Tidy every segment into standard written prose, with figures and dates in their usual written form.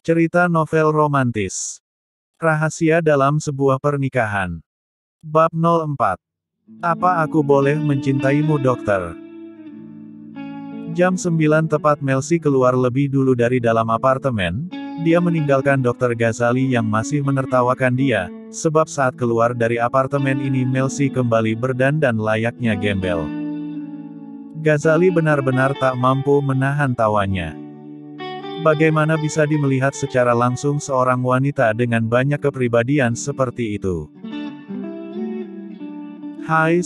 Cerita novel romantis. Rahasia dalam sebuah pernikahan. Bab 04. Apa aku boleh mencintaimu, dokter? Jam 9 tepat Melsi keluar lebih dulu dari dalam apartemen. Dia meninggalkan Dr. Ghazali yang masih menertawakan dia, sebab saat keluar dari apartemen ini Melsi kembali berdandan layaknya gembel. Ghazali benar-benar tak mampu menahan tawanya. Bagaimana bisa melihat secara langsung seorang wanita dengan banyak kepribadian seperti itu? Hai,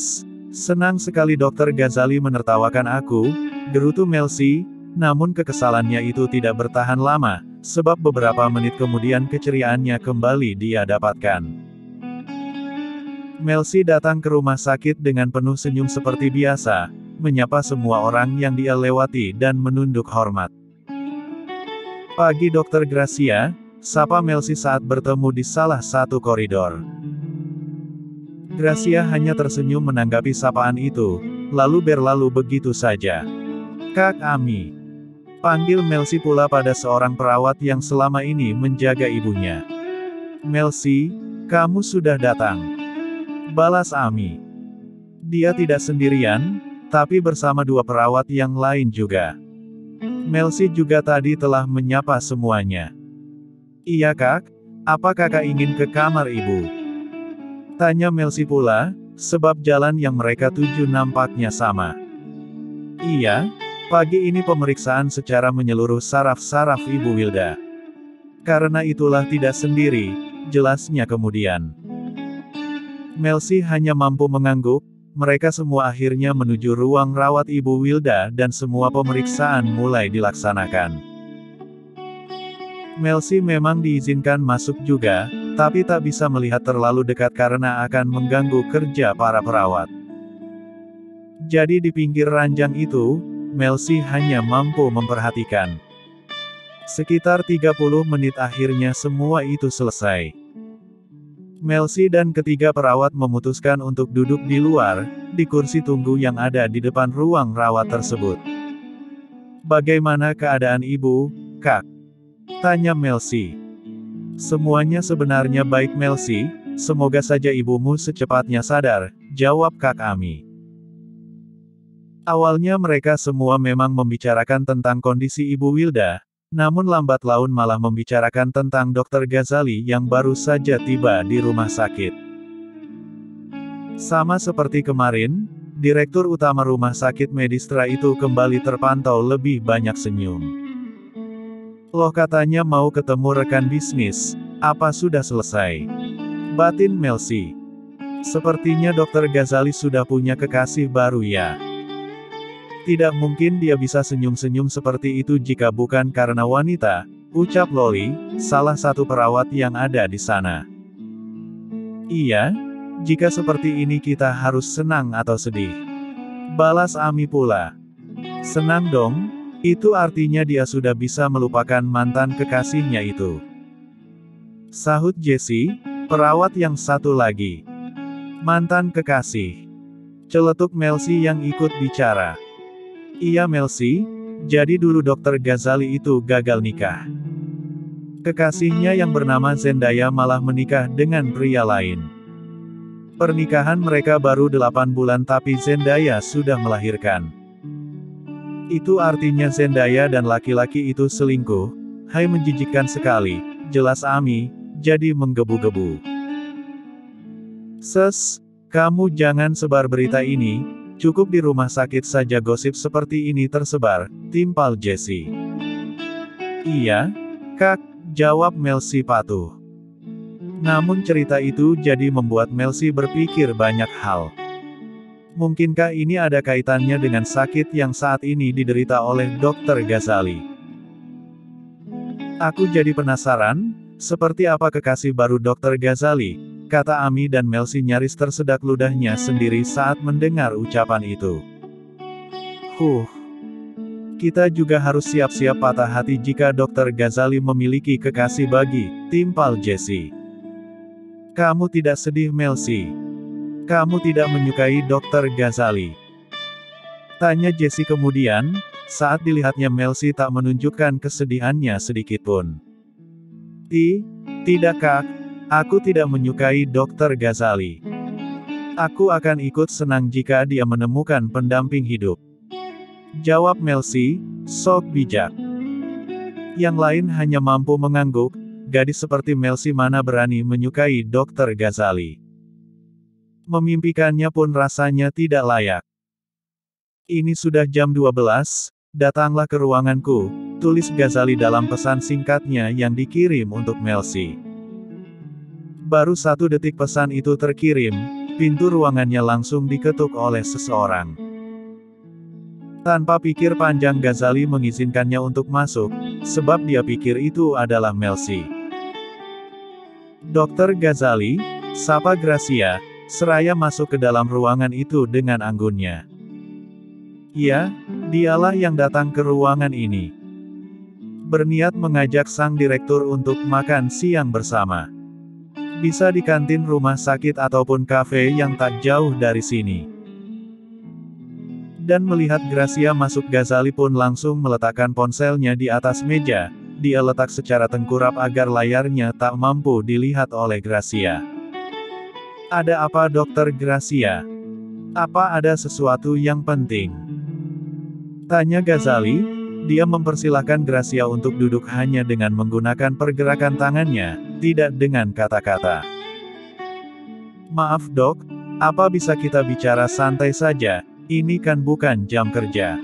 senang sekali Dr. Ghazali menertawakan aku, gerutu Melsi, namun kekesalannya itu tidak bertahan lama, sebab beberapa menit kemudian keceriaannya kembali dia dapatkan. Melsi datang ke rumah sakit dengan penuh senyum seperti biasa, menyapa semua orang yang dia lewati dan menunduk hormat. Pagi Dr. Gracia, sapa Melsi saat bertemu di salah satu koridor. Gracia hanya tersenyum menanggapi sapaan itu, lalu berlalu begitu saja. Kak Ami. Panggil Melsi pula pada seorang perawat yang selama ini menjaga ibunya. Melsi, kamu sudah datang. Balas Ami. Dia tidak sendirian, tapi bersama dua perawat yang lain juga. Melsi juga tadi telah menyapa semuanya. Iya kak, apa kakak ingin ke kamar ibu? Tanya Melsi pula, sebab jalan yang mereka tuju nampaknya sama. Iya, pagi ini pemeriksaan secara menyeluruh saraf-saraf Ibu Wilda. Karena itulah tidak sendiri, jelasnya kemudian. Melsi hanya mampu mengangguk. Mereka semua akhirnya menuju ruang rawat Ibu Wilda dan semua pemeriksaan mulai dilaksanakan. Melsi memang diizinkan masuk juga, tapi tak bisa melihat terlalu dekat karena akan mengganggu kerja para perawat. Jadi di pinggir ranjang itu, Melsi hanya mampu memperhatikan. Sekitar 30 menit akhirnya semua itu selesai. Melsi dan ketiga perawat memutuskan untuk duduk di luar, di kursi tunggu yang ada di depan ruang rawat tersebut. Bagaimana keadaan ibu, kak? Tanya Melsi. Semuanya sebenarnya baik Melsi, semoga saja ibumu secepatnya sadar, jawab Kak Ami. Awalnya mereka semua memang membicarakan tentang kondisi Ibu Wilda, namun lambat laun malah membicarakan tentang Dr. Ghazali yang baru saja tiba di rumah sakit. Sama seperti kemarin, Direktur Utama Rumah Sakit Medistra itu kembali terpantau lebih banyak senyum. Loh katanya mau ketemu rekan bisnis, apa sudah selesai? Batin Melsi. Sepertinya Dr. Ghazali sudah punya kekasih baru ya. Tidak mungkin dia bisa senyum-senyum seperti itu jika bukan karena wanita, ucap Loli, salah satu perawat yang ada di sana. Iya, jika seperti ini kita harus senang atau sedih. Balas Ami pula. Senang dong, itu artinya dia sudah bisa melupakan mantan kekasihnya itu. Sahut Jessie, perawat yang satu lagi. Mantan kekasih. Celetuk Melsi yang ikut bicara. Iya Melsi, jadi dulu Dr. Ghazali itu gagal nikah. Kekasihnya yang bernama Zendaya malah menikah dengan pria lain. Pernikahan mereka baru 8 bulan tapi Zendaya sudah melahirkan. Itu artinya Zendaya dan laki-laki itu selingkuh. Hai menjijikkan sekali, jelas Ami, jadi menggebu-gebu. Kamu jangan sebar berita ini. Cukup di rumah sakit saja gosip seperti ini tersebar, timpal Jessie. Iya, kak, jawab Melsi patuh. Namun cerita itu jadi membuat Melsi berpikir banyak hal. Mungkinkah ini ada kaitannya dengan sakit yang saat ini diderita oleh Dr. Ghazali? Aku jadi penasaran, seperti apa kekasih baru Dr. Ghazali? Kata Ami dan Melsi nyaris tersedak ludahnya sendiri saat mendengar ucapan itu. Kita juga harus siap-siap patah hati jika Dr. Ghazali memiliki kekasih bagi, timpal Jessie. Kamu tidak sedih Melsi? Kamu tidak menyukai Dr. Ghazali? Tanya Jessie kemudian, saat dilihatnya Melsi tak menunjukkan kesedihannya sedikitpun. Tidak Kak, aku tidak menyukai Dr. Ghazali. Aku akan ikut senang jika dia menemukan pendamping hidup. Jawab Melsi, sok bijak. Yang lain hanya mampu mengangguk, gadis seperti Melsi mana berani menyukai Dr. Ghazali. Memimpikannya pun rasanya tidak layak. Ini sudah jam 12, datanglah ke ruanganku, tulis Ghazali dalam pesan singkatnya yang dikirim untuk Melsi. Baru 1 detik pesan itu terkirim, pintu ruangannya langsung diketuk oleh seseorang. Tanpa pikir panjang Ghazali mengizinkannya untuk masuk, sebab dia pikir itu adalah Melsi. Dokter Ghazali, sapa Gracia, seraya masuk ke dalam ruangan itu dengan anggunnya. Ya, dialah yang datang ke ruangan ini. Berniat mengajak sang direktur untuk makan siang bersama. Bisa di kantin rumah sakit ataupun kafe yang tak jauh dari sini. Dan melihat Gracia masuk, Ghazali pun langsung meletakkan ponselnya di atas meja. Dia letak secara tengkurap agar layarnya tak mampu dilihat oleh Gracia. Ada apa Dokter Gracia? Apa ada sesuatu yang penting? Tanya Ghazali. Dia mempersilahkan Gracia untuk duduk hanya dengan menggunakan pergerakan tangannya, tidak dengan kata-kata. Maaf dok, apa bisa kita bicara santai saja, ini kan bukan jam kerja.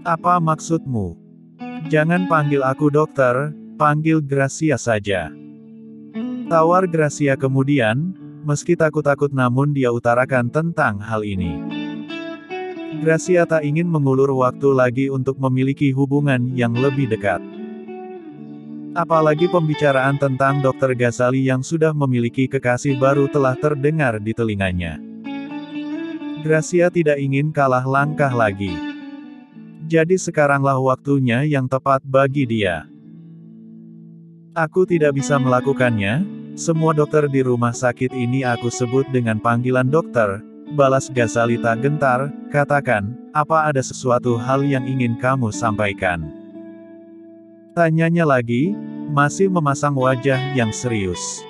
Apa maksudmu? Jangan panggil aku dokter, panggil Gracia saja. Tawar Gracia kemudian, meski takut-takut namun dia utarakan tentang hal ini. Gracia tak ingin mengulur waktu lagi untuk memiliki hubungan yang lebih dekat. Apalagi pembicaraan tentang Dr. Ghazali yang sudah memiliki kekasih baru telah terdengar di telinganya. Gracia tidak ingin kalah langkah lagi. Jadi sekaranglah waktunya yang tepat bagi dia. Aku tidak bisa melakukannya, semua dokter di rumah sakit ini aku sebut dengan panggilan dokter, balas Ghazali tak gentar. Katakan, apa ada sesuatu hal yang ingin kamu sampaikan? Tanyanya lagi, masih memasang wajah yang serius.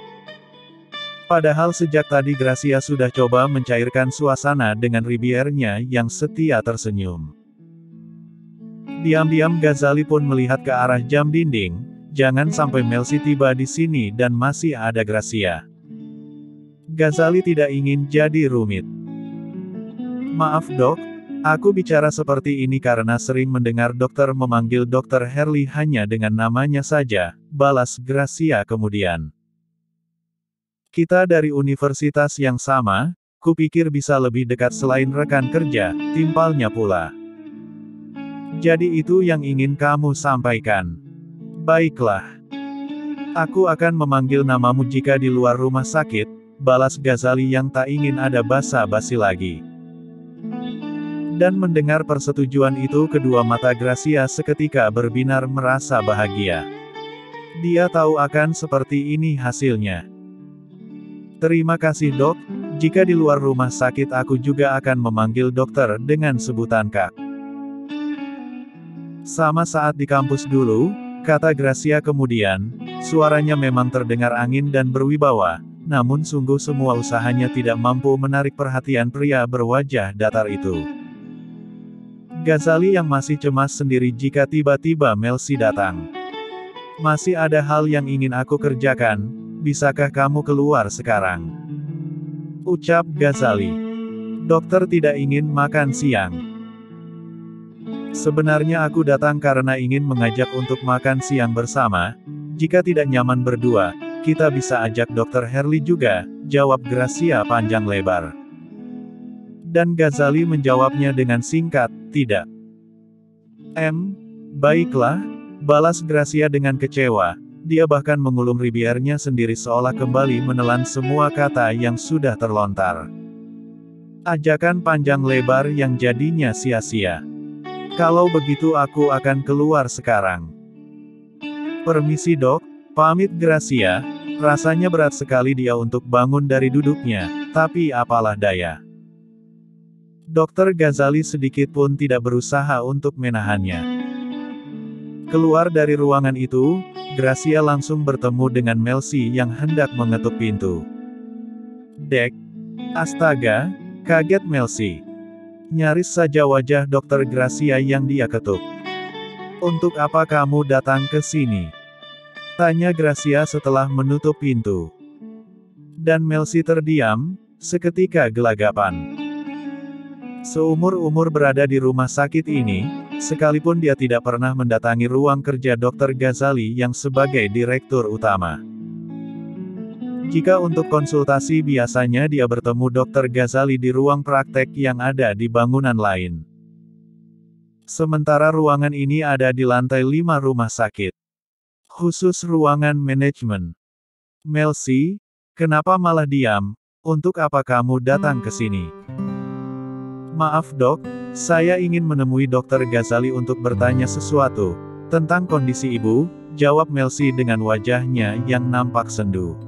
Padahal sejak tadi Gracia sudah coba mencairkan suasana dengan ribiernya yang setia tersenyum. Diam-diam Ghazali pun melihat ke arah jam dinding, jangan sampai Melsi tiba di sini dan masih ada Gracia. Ghazali tidak ingin jadi rumit. Maaf dok, aku bicara seperti ini karena sering mendengar dokter memanggil Dr. Herli hanya dengan namanya saja, balas Gracia kemudian. Kita dari universitas yang sama, kupikir bisa lebih dekat selain rekan kerja, timpalnya pula. Jadi itu yang ingin kamu sampaikan. Baiklah. Aku akan memanggil namamu jika di luar rumah sakit, balas Ghazali yang tak ingin ada basa-basi lagi. Dan mendengar persetujuan itu kedua mata Gracia seketika berbinar merasa bahagia. Dia tahu akan seperti ini hasilnya. Terima kasih dok, jika di luar rumah sakit aku juga akan memanggil dokter dengan sebutan Kak. Sama saat di kampus dulu, kata Gracia kemudian, suaranya memang terdengar angin dan berwibawa, namun sungguh semua usahanya tidak mampu menarik perhatian pria berwajah datar itu. Ghazali yang masih cemas sendiri jika tiba-tiba Melsi datang. Masih ada hal yang ingin aku kerjakan, bisakah kamu keluar sekarang? Ucap Ghazali. Dokter tidak ingin makan siang. Sebenarnya aku datang karena ingin mengajak untuk makan siang bersama, jika tidak nyaman berdua, kita bisa ajak Dr. Herli juga, jawab Gracia panjang lebar. Dan Ghazali menjawabnya dengan singkat, tidak. Baiklah, balas Gracia dengan kecewa, dia bahkan mengulum ribiernya sendiri seolah kembali menelan semua kata yang sudah terlontar. Ajakan panjang lebar yang jadinya sia-sia. Kalau begitu aku akan keluar sekarang. Permisi dok, pamit Gracia, rasanya berat sekali dia untuk bangun dari duduknya, tapi apalah daya. Dr. Ghazali sedikit pun tidak berusaha untuk menahannya. Keluar dari ruangan itu, Gracia langsung bertemu dengan Melcy yang hendak mengetuk pintu. "Dek, astaga," kaget Melcy. Nyaris saja wajah Dokter Gracia yang dia ketuk. "Untuk apa kamu datang ke sini?" tanya Gracia setelah menutup pintu. Dan Melcy terdiam, seketika gelagapan. Seumur-umur berada di rumah sakit ini, sekalipun dia tidak pernah mendatangi ruang kerja Dr. Ghazali yang sebagai direktur utama. Jika untuk konsultasi biasanya dia bertemu Dr. Ghazali di ruang praktek yang ada di bangunan lain. Sementara ruangan ini ada di lantai 5 rumah sakit. Khusus ruangan manajemen. "Melcy, kenapa malah diam? Untuk apa kamu datang ke sini?" "Maaf dok, saya ingin menemui Dr. Ghazali untuk bertanya sesuatu tentang kondisi ibu," jawab Melcy dengan wajahnya yang nampak sendu.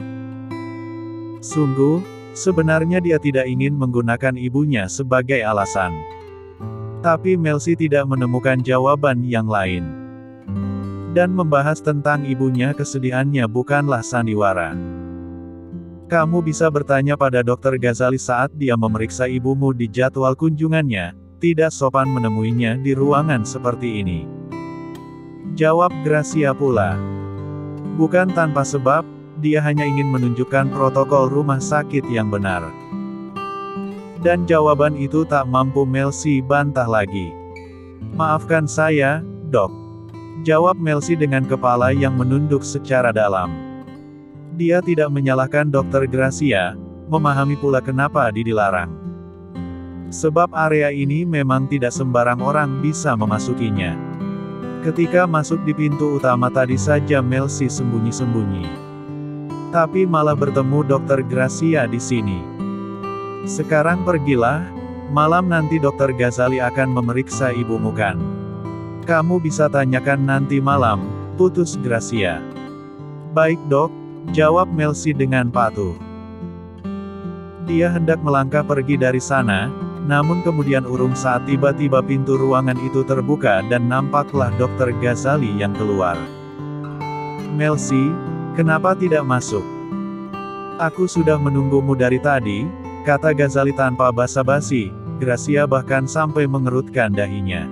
Sungguh, sebenarnya dia tidak ingin menggunakan ibunya sebagai alasan. Tapi Melcy tidak menemukan jawaban yang lain. Dan membahas tentang ibunya kesedihannya bukanlah sandiwara. "Kamu bisa bertanya pada Dr. Ghazali saat dia memeriksa ibumu di jadwal kunjungannya, tidak sopan menemuinya di ruangan seperti ini," jawab Gracia pula. Bukan tanpa sebab, dia hanya ingin menunjukkan protokol rumah sakit yang benar. Dan jawaban itu tak mampu Melcy bantah lagi. "Maafkan saya, dok," jawab Melcy dengan kepala yang menunduk secara dalam. Dia tidak menyalahkan Dr. Gracia, memahami pula kenapa dilarang. Sebab area ini memang tidak sembarang orang bisa memasukinya. Ketika masuk di pintu utama tadi saja Melcy sembunyi-sembunyi. Tapi malah bertemu Dr. Gracia di sini. "Sekarang pergilah, malam nanti Dr. Ghazali akan memeriksa ibumu kan? Kamu bisa tanyakan nanti malam," putus Gracia. "Baik dok," jawab Melcy dengan patuh. Dia hendak melangkah pergi dari sana, namun kemudian urung saat tiba-tiba pintu ruangan itu terbuka dan nampaklah Dr. Ghazali yang keluar. "Melcy, kenapa tidak masuk? Aku sudah menunggumu dari tadi," kata Ghazali tanpa basa-basi. Gracia bahkan sampai mengerutkan dahinya.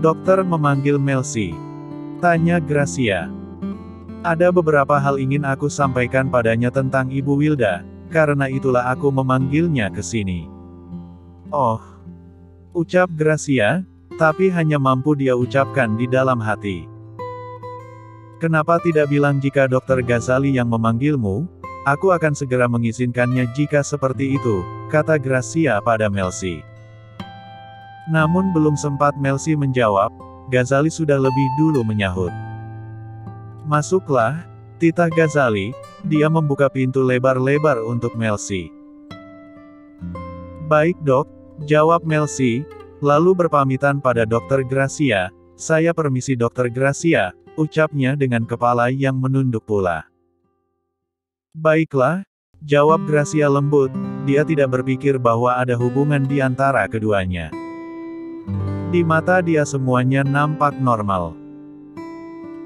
"Dokter memanggil Melcy?" tanya Gracia. "Ada beberapa hal ingin aku sampaikan padanya tentang Ibu Wilda, karena itulah aku memanggilnya ke sini." "Oh," ucap Gracia, tapi hanya mampu dia ucapkan di dalam hati. "Kenapa tidak bilang jika Dr. Ghazali yang memanggilmu? Aku akan segera mengizinkannya jika seperti itu," kata Gracia pada Melcy. Namun belum sempat Melcy menjawab, Ghazali sudah lebih dulu menyahut. "Masuklah, titah Ghazali." Dia membuka pintu lebar-lebar untuk Melcy. "Baik dok," jawab Melcy, lalu berpamitan pada Dr. Gracia. "Saya permisi Dr. Gracia," ucapnya dengan kepala yang menunduk pula. "Baiklah," jawab Gracia lembut, dia tidak berpikir bahwa ada hubungan di antara keduanya. Di mata dia semuanya nampak normal.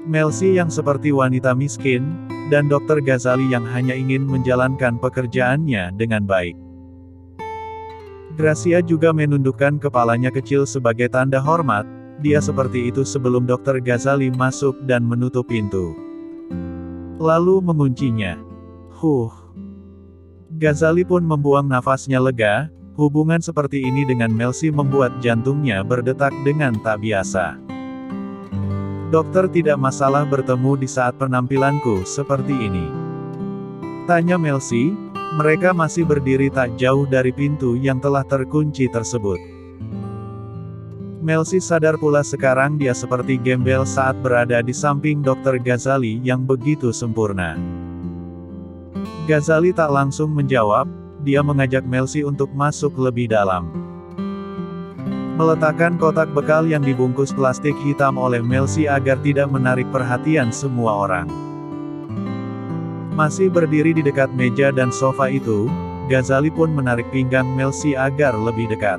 Melcy yang seperti wanita miskin, dan Dr. Ghazali yang hanya ingin menjalankan pekerjaannya dengan baik. Gracia juga menundukkan kepalanya kecil sebagai tanda hormat, dia seperti itu sebelum Dr. Ghazali masuk dan menutup pintu. Lalu menguncinya. Ghazali pun membuang nafasnya lega, hubungan seperti ini dengan Melcy membuat jantungnya berdetak dengan tak biasa. "Dokter tidak masalah bertemu di saat penampilanku seperti ini?" tanya Melcy. Mereka masih berdiri tak jauh dari pintu yang telah terkunci tersebut. Melcy sadar pula sekarang dia seperti gembel saat berada di samping Dr. Ghazali yang begitu sempurna. Ghazali tak langsung menjawab, dia mengajak Melcy untuk masuk lebih dalam. Meletakkan kotak bekal yang dibungkus plastik hitam oleh Melcy agar tidak menarik perhatian semua orang. Masih berdiri di dekat meja dan sofa itu, Ghazali pun menarik pinggang Melcy agar lebih dekat.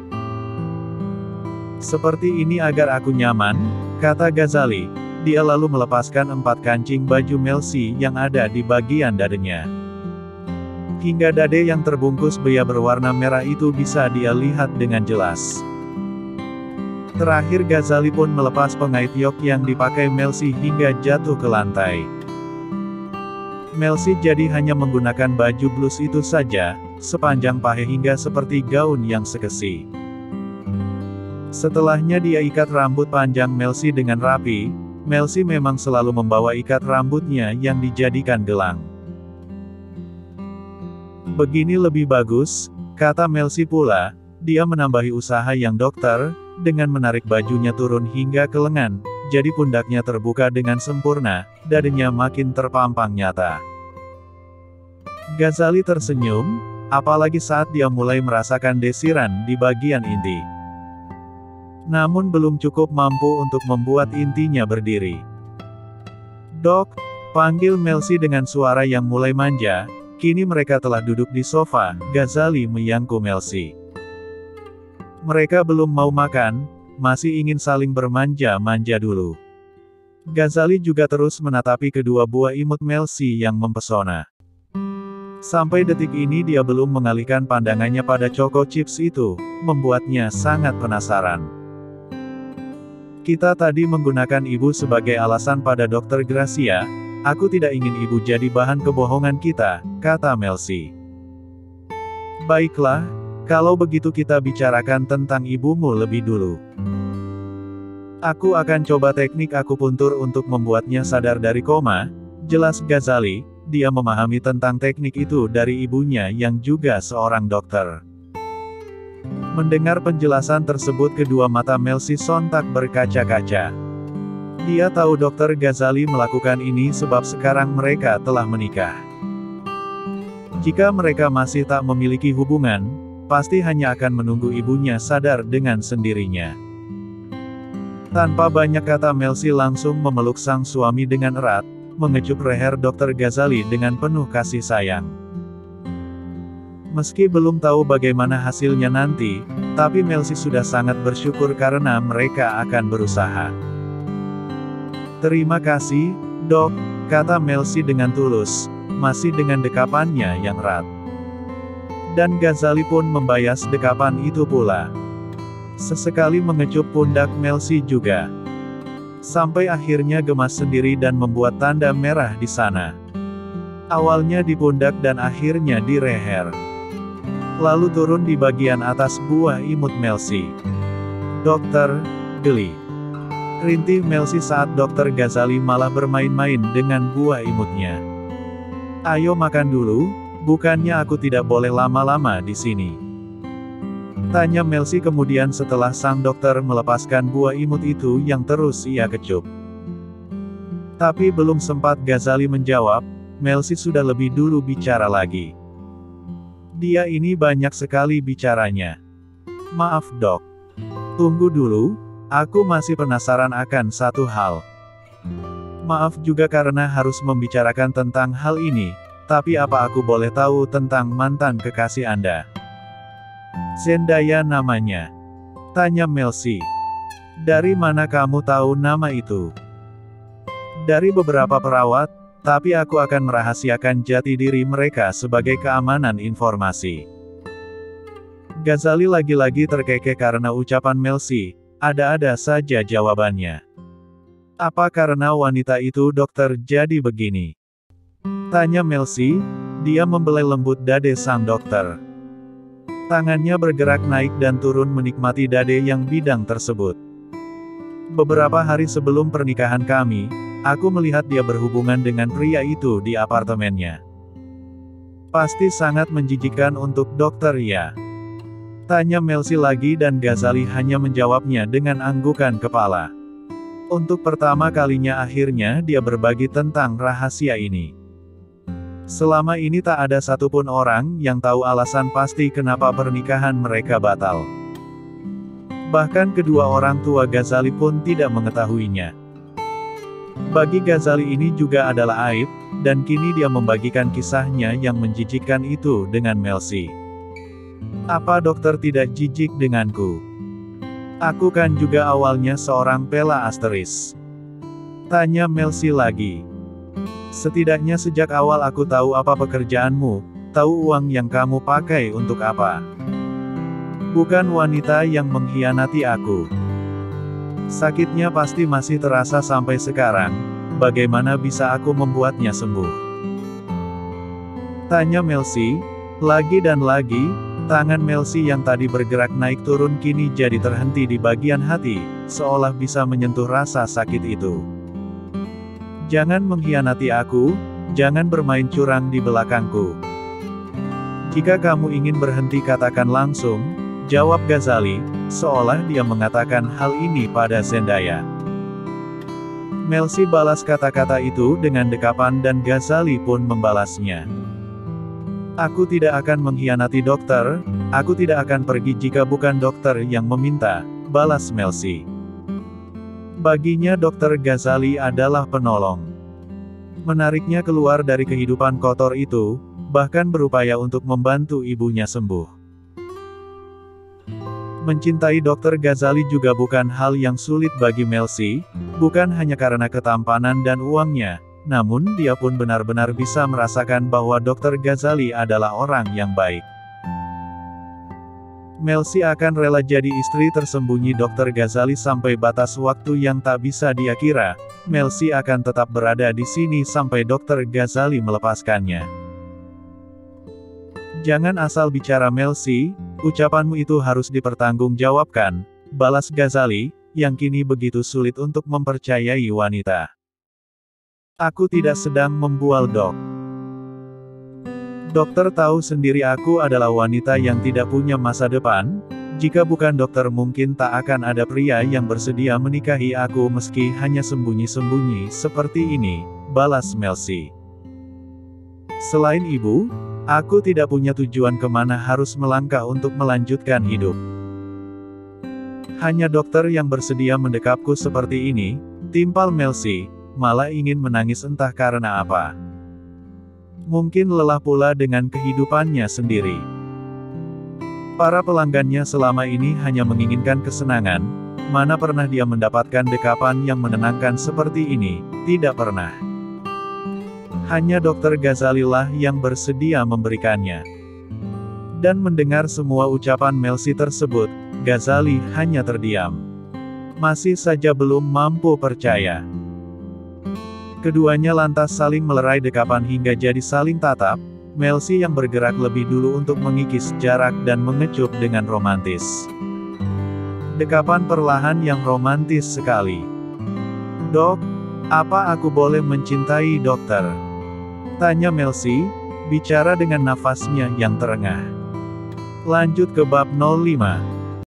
"Seperti ini agar aku nyaman," kata Ghazali. Dia lalu melepaskan 4 kancing baju Melsi yang ada di bagian dadanya. Hingga dade yang terbungkus bea berwarna merah itu bisa dia lihat dengan jelas. Terakhir Ghazali pun melepas pengait yok yang dipakai Melsi hingga jatuh ke lantai. Melsi jadi hanya menggunakan baju blus itu saja, sepanjang paha hingga seperti gaun yang sekesi. Setelahnya dia ikat rambut panjang Melsi dengan rapi. Melsi memang selalu membawa ikat rambutnya yang dijadikan gelang. Begini lebih bagus, kata Melsi pula. Dia menambahi usaha yang dokter, dengan menarik bajunya turun hingga ke lengan, jadi pundaknya terbuka dengan sempurna, dadanya makin terpampang nyata. Ghazali tersenyum, apalagi saat dia mulai merasakan desiran di bagian inti. Namun belum cukup mampu untuk membuat intinya berdiri. "Dok," panggil Melsi dengan suara yang mulai manja. Kini mereka telah duduk di sofa. Ghazali menyangku Melsi. Mereka belum mau makan, masih ingin saling bermanja-manja dulu. Ghazali juga terus menatapi kedua buah imut Melsi yang mempesona. Sampai detik ini dia belum mengalihkan pandangannya pada Choco Chips itu, membuatnya sangat penasaran. "Kita tadi menggunakan ibu sebagai alasan pada Dr. Gracia. Aku tidak ingin ibu jadi bahan kebohongan kita," kata Melsi. "Baiklah, kalau begitu kita bicarakan tentang ibumu lebih dulu. Aku akan coba teknik akupuntur untuk membuatnya sadar dari koma," jelas Ghazali. Dia memahami tentang teknik itu dari ibunya yang juga seorang dokter. Mendengar penjelasan tersebut kedua mata Melsi sontak berkaca-kaca. Dia tahu Dr. Ghazali melakukan ini sebab sekarang mereka telah menikah. Jika mereka masih tak memiliki hubungan, pasti hanya akan menunggu ibunya sadar dengan sendirinya. Tanpa banyak kata Melsi langsung memeluk sang suami dengan erat, mengecup leher Dr. Ghazali dengan penuh kasih sayang. Meski belum tahu bagaimana hasilnya nanti, tapi Melsi sudah sangat bersyukur karena mereka akan berusaha. "Terima kasih, Dok," kata Melsi dengan tulus, masih dengan dekapannya yang erat. Dan Ghazali pun membayas dekapan itu pula. Sesekali mengecup pundak Melsi juga. Sampai akhirnya gemas sendiri dan membuat tanda merah di sana. Awalnya di pundak dan akhirnya di leher. Lalu turun di bagian atas buah imut Melsi. "Dokter," geli. Rintih Melsi saat Dr. Ghazali malah bermain-main dengan buah imutnya. "Ayo makan dulu, bukannya aku tidak boleh lama-lama di sini?" tanya Melsi kemudian setelah sang dokter melepaskan buah imut itu yang terus ia kecup. Tapi belum sempat Ghazali menjawab, Melsi sudah lebih dulu bicara lagi. "Dia ini banyak sekali bicaranya. Maaf dok. Tunggu dulu, aku masih penasaran akan satu hal. Maaf juga karena harus membicarakan tentang hal ini, tapi apa aku boleh tahu tentang mantan kekasih Anda?" "Zendaya namanya," tanya Melsi. "Dari mana kamu tahu nama itu?" "Dari beberapa perawat, tapi aku akan merahasiakan jati diri mereka sebagai keamanan informasi." Ghazali lagi-lagi terkekeh karena ucapan Melsi, ada-ada saja jawabannya. "Apa karena wanita itu dokter jadi begini?" tanya Melsi. Dia membelai lembut dade sang dokter. Tangannya bergerak naik dan turun menikmati dade yang bidang tersebut. "Beberapa hari sebelum pernikahan kami, aku melihat dia berhubungan dengan pria itu di apartemennya. Pasti sangat menjijikkan untuk dokter ya?" tanya Melsi lagi dan Ghazali hanya menjawabnya dengan anggukan kepala. Untuk pertama kalinya akhirnya dia berbagi tentang rahasia ini. Selama ini tak ada satupun orang yang tahu alasan pasti kenapa pernikahan mereka batal. Bahkan kedua orang tua Ghazali pun tidak mengetahuinya. Bagi Ghazali ini juga adalah aib, dan kini dia membagikan kisahnya yang menjijikkan itu dengan Melsi. "Apa dokter tidak jijik denganku?" Aku kan juga awalnya seorang pela asteris. Tanya Melsi lagi. Setidaknya sejak awal aku tahu apa pekerjaanmu, tahu uang yang kamu pakai untuk apa. Bukan wanita yang mengkhianati aku. Sakitnya pasti masih terasa sampai sekarang, bagaimana bisa aku membuatnya sembuh? Tanya Melsi, lagi dan lagi, tangan Melsi yang tadi bergerak naik turun kini jadi terhenti di bagian hati, seolah bisa menyentuh rasa sakit itu. Jangan mengkhianati aku, jangan bermain curang di belakangku. Jika kamu ingin berhenti katakan langsung, jawab Ghazali, seolah dia mengatakan hal ini pada Zendaya. Melsi balas kata-kata itu dengan dekapan dan Ghazali pun membalasnya. Aku tidak akan mengkhianati dokter, aku tidak akan pergi jika bukan dokter yang meminta, balas Melsi. Baginya Dokter Ghazali adalah penolong. Menariknya keluar dari kehidupan kotor itu, bahkan berupaya untuk membantu ibunya sembuh. Mencintai Dokter Ghazali juga bukan hal yang sulit bagi Melsi, bukan hanya karena ketampanan dan uangnya, namun dia pun benar-benar bisa merasakan bahwa Dokter Ghazali adalah orang yang baik. Melsi akan rela jadi istri tersembunyi Dokter Ghazali sampai batas waktu yang tak bisa dia kira. Melsi akan tetap berada di sini sampai Dokter Ghazali melepaskannya. Jangan asal bicara Melsi, ucapanmu itu harus dipertanggungjawabkan, balas Ghazali, yang kini begitu sulit untuk mempercayai wanita. Aku tidak sedang membual dok. Dokter tahu sendiri aku adalah wanita yang tidak punya masa depan, jika bukan dokter mungkin tak akan ada pria yang bersedia menikahi aku meski hanya sembunyi-sembunyi seperti ini, balas Melsi. Selain ibu, aku tidak punya tujuan kemana harus melangkah untuk melanjutkan hidup. Hanya dokter yang bersedia mendekapku seperti ini, timpal Melsi, malah ingin menangis entah karena apa. Mungkin lelah pula dengan kehidupannya sendiri. Para pelanggannya selama ini hanya menginginkan kesenangan, mana pernah dia mendapatkan dekapan yang menenangkan seperti ini, tidak pernah. Hanya Dokter Ghazali lah yang bersedia memberikannya. Dan mendengar semua ucapan Melsi tersebut, Ghazali hanya terdiam. Masih saja belum mampu percaya. Keduanya lantas saling melerai dekapan hingga jadi saling tatap, Melsi yang bergerak lebih dulu untuk mengikis jarak dan mengecup dengan romantis. Dekapan perlahan yang romantis sekali. Dok, apa aku boleh mencintai dokter? Tanya Melsi, bicara dengan nafasnya yang terengah. Lanjut ke bab 05.